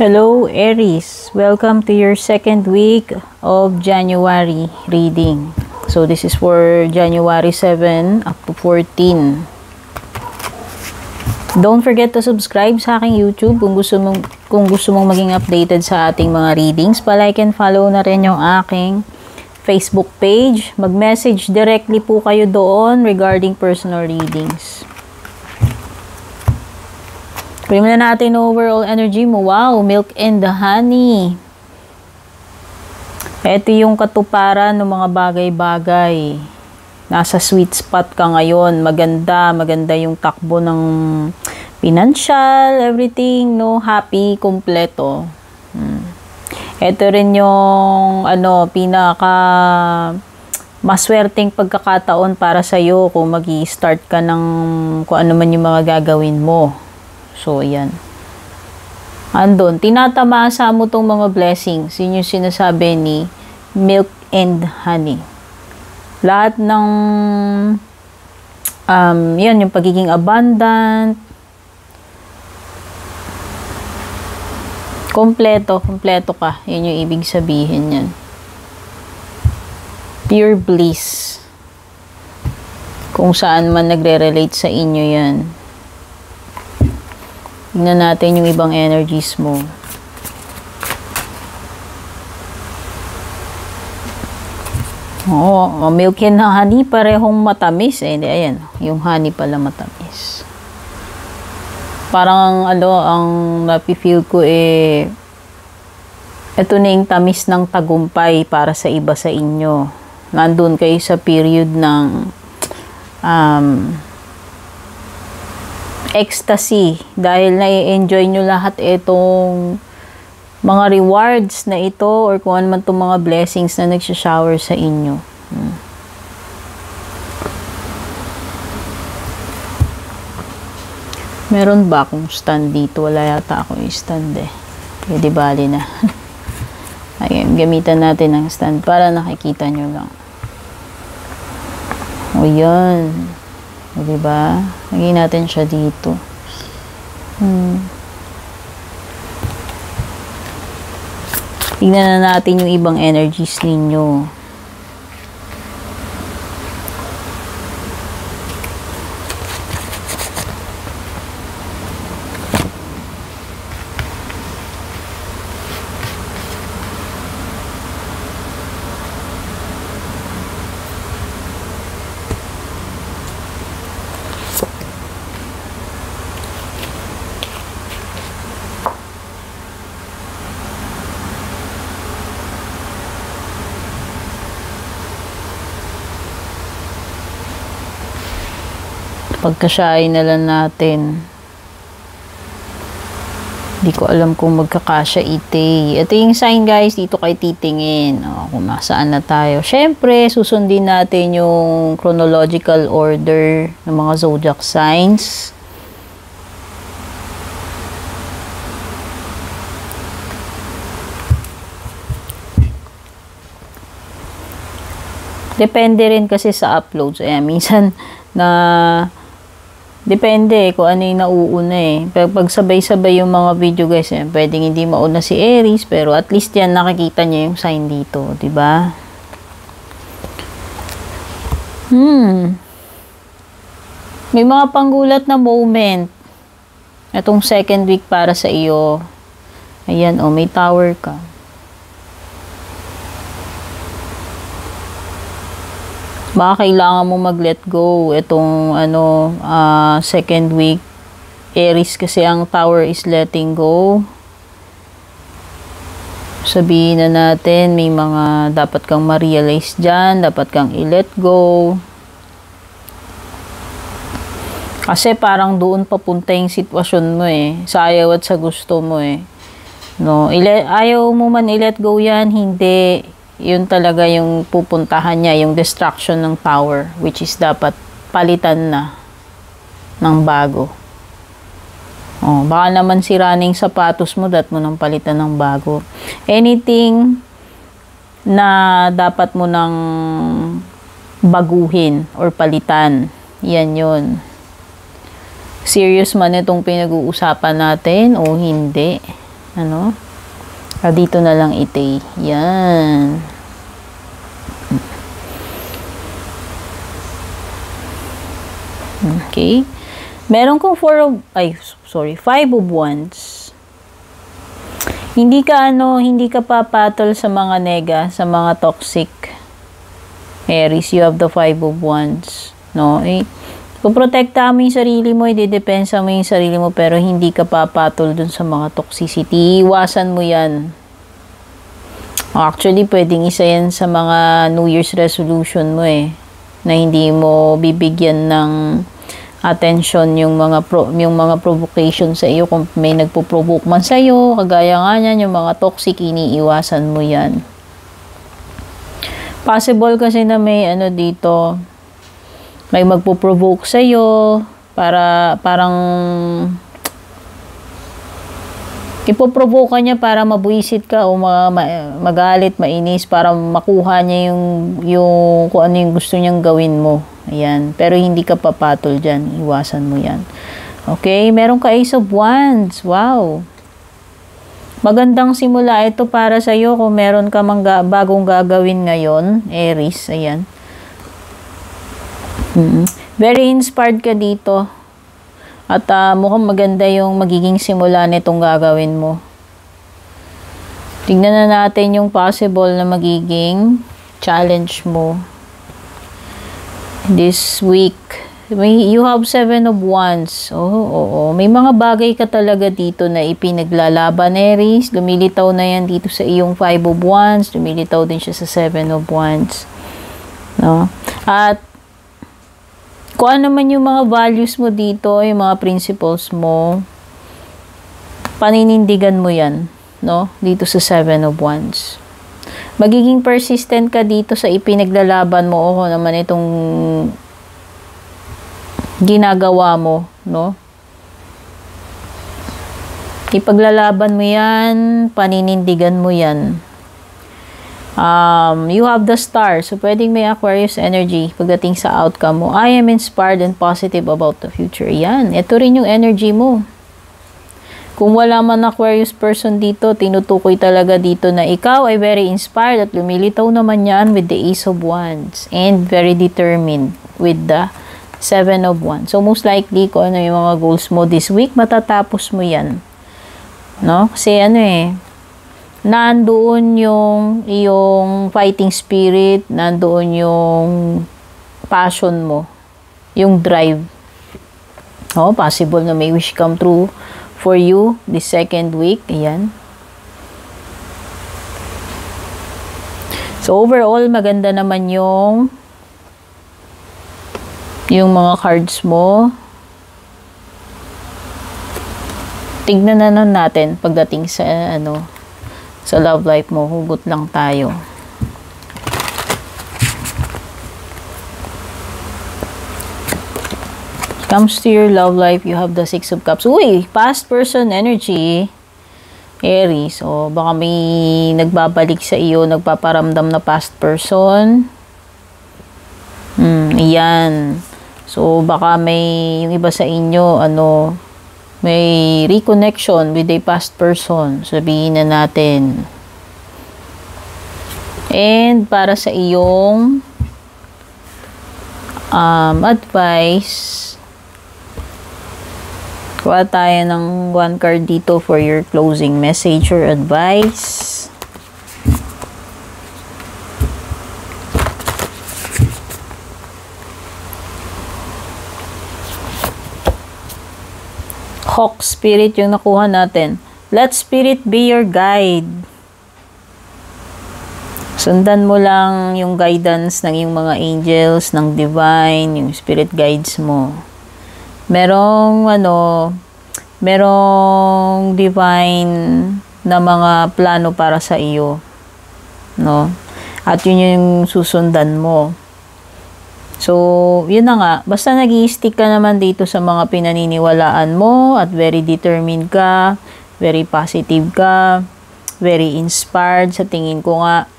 Hello Aries, welcome to your second week of January reading. So this is for January 7 up to 14. Don't forget to subscribe sa aking YouTube kung gusto mong maging updated sa ating mga readings. Pa-like and follow na rin yung aking Facebook page. Mag-message directly po kayo doon regarding personal readings. Pwede na natin overall energy mo. Wow, milk and the honey. Ito yung katuparan ng mga bagay-bagay. Nasa sweet spot ka ngayon. Maganda yung takbo ng financial, everything, no? Happy, kompleto. Ito rin yung pinaka maswerteng pagkakataon para sa'yo kung magi-start ka ng kung ano man yung mga gagawin mo. So, ayan. Andun, tinatamasa mo tong mga blessings. Yun yung sinasabi ni milk and honey. Lahat ng, yan, yung pagiging abundant. Kompleto ka. Yan yung ibig sabihin yan. Pure bliss. Kung saan man nagre-relate sa inyo yan. Tingnan natin yung ibang energies mo. Oo, milk and honey parehong matamis. Hindi, ayan. Yung honey pala matamis. Parang ang napifeel ko ito na yung tamis ng tagumpay para sa iba sa inyo. Nandun kayo sa period ng ecstasy dahil na-enjoy nyo lahat itong mga rewards na ito or kung ano man itong mga blessings na nagsha-shower sa inyo. Meron ba akong stand dito? Wala yata akong stand Pwede bali na. Ayan, gamitan natin ng stand para nakikita nyo lang. O yan. O, diba? Lagyan natin siya dito. Tignan na natin yung ibang energies ninyo. Pagkasyahin na lang natin. Hindi ko alam kung magkakasya ite. Ito yung sign guys, dito kayo titingin. Kung nasaan na tayo. Syempre, susundin natin yung chronological order ng mga zodiac signs. Depende rin kasi sa uploads. Ayan, minsan depende kung ano yung nauuna Pero pag sabay-sabay yung mga video guys, pwedeng hindi mauna si Aries, pero at least yan nakikita niya yung sign dito, di ba? May mga panggulat na moment. Itong second week para sa iyo. Ayan, may tower ka. Baka kailangan mo mag-let go itong second week. Aries kasi ang tower is letting go. Sabihin na natin, may mga dapat kang ma-realize dyan, dapat kang i-let go. Kasi parang doon papunta yung sitwasyon mo sa ayaw at sa gusto mo No, ayaw mo man i-let go yan, hindi. Yun talaga yung pupuntahan niya, yung destruction ng tower, which is dapat palitan na ng bago. Baka naman siraning sapatos mo, dapat mo nang palitan ng bago. Anything na dapat mo nang baguhin or palitan, yan yun. Serious man itong pinag-uusapan natin o hindi. Ano? Dito na lang ite. Yan. Okay. Meron kong 5 of Wands. Hindi ka papatol sa mga nega, sa mga toxic. Aries, you have the 5 of Wands. No? Puprotekta mo yung sarili mo, i-depensa mo yung sarili mo, pero hindi ka papatol dun sa mga toxicity. Iwasan mo yan. Actually, pwedeng isa yan sa mga New Year's resolution mo na hindi mo bibigyan ng attention yung mga provocation sa iyo. Kung may nagpo-provoke man sa iyo, kagaya nga niyan, yung mga toxic, iniiwasan mo yan. Possible kasi na may dito, may magpo-provoke sa iyo para parang ipoprovoke ka niya para mabuisit ka o magalit, mainis para makuha niya yung kung ano yung gusto niyang gawin mo. Ayan. Pero hindi ka papatol dyan. Iwasan mo yan. Okay? Meron ka Ace of Wands. Wow. Magandang simula ito para sa iyo kung meron ka bagong gagawin ngayon. Aries. Ayan. Very inspired ka dito. At mukhang maganda yung magiging simula nitong gagawin mo. Tignan na natin yung possible na magiging challenge mo this week. You have 7 of Wands. Oo. May mga bagay ka talaga dito na ipinaglalaban, Aries. Lumilitaw na yan dito sa iyong 5 of Wands. Lumilitaw din siya sa 7 of Wands. No? At kung ano man yung mga values mo dito, yung mga principles mo, paninindigan mo yan, no? Dito sa 7 of Wands. Magiging persistent ka dito sa ipinaglalaban mo o kung naman itong ginagawa mo, no? Ipaglalaban mo yan, paninindigan mo yan. You have the Star. So, pwedeng may Aquarius energy pagdating sa outcome mo. I am inspired and positive about the future. Yan. Ito rin yung energy mo. Kung wala man Aquarius person dito, tinutukoy talaga dito na ikaw ay very inspired at lumilitaw naman yan with the Ace of Wands and very determined with the 7 of Wands. So, most likely, kung ano yung mga goals mo this week, matatapos mo yan. No? Kasi nandoon yung fighting spirit, nandoon yung passion mo, yung drive. Possible na may wish come true for you this second week. Ayan. So, overall, maganda naman yung mga cards mo. Tignan na natin pagdating sa sa love life mo. Hugot lang tayo. Comes to your love life, you have the 6 of Cups. Uy, past person energy, Aries. O, baka may nagbabalik sa iyo, nagpaparamdam na past person. Ayan. So, baka may, yung iba sa inyo, may reconnection with a past person. Sabihin na natin. And para sa iyong advice, kuha tayo ng 1 card dito for your closing message or advice. Hawk Spirit yung nakuha natin. Let Spirit be your guide. Sundan mo lang yung guidance ng iyong mga angels, ng divine, yung spirit guides mo. Merong divine na mga plano para sa iyo, no? At yun yung susundan mo. So, yun na nga. Basta nag-i-stick ka naman dito sa mga pinaniniwalaan mo at very determined ka, very positive ka, very inspired. Sa tingin ko nga,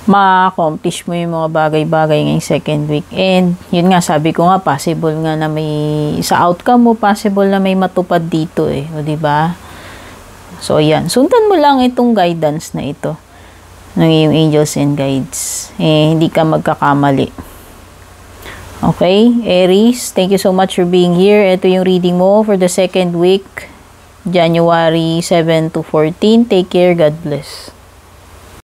ma-accomplish mo yung mga bagay-bagay ngayong second week. And, yun nga, sabi ko nga, possible nga na may, sa outcome mo, possible na may matupad dito O, diba? So, ayan. Sundan mo lang itong guidance na ito ng iyong angels and guides. Hindi ka magkakamali. Okay, Aries, thank you so much for being here. Ito yung reading mo for the second week, January 7 to 14. Take care. God bless.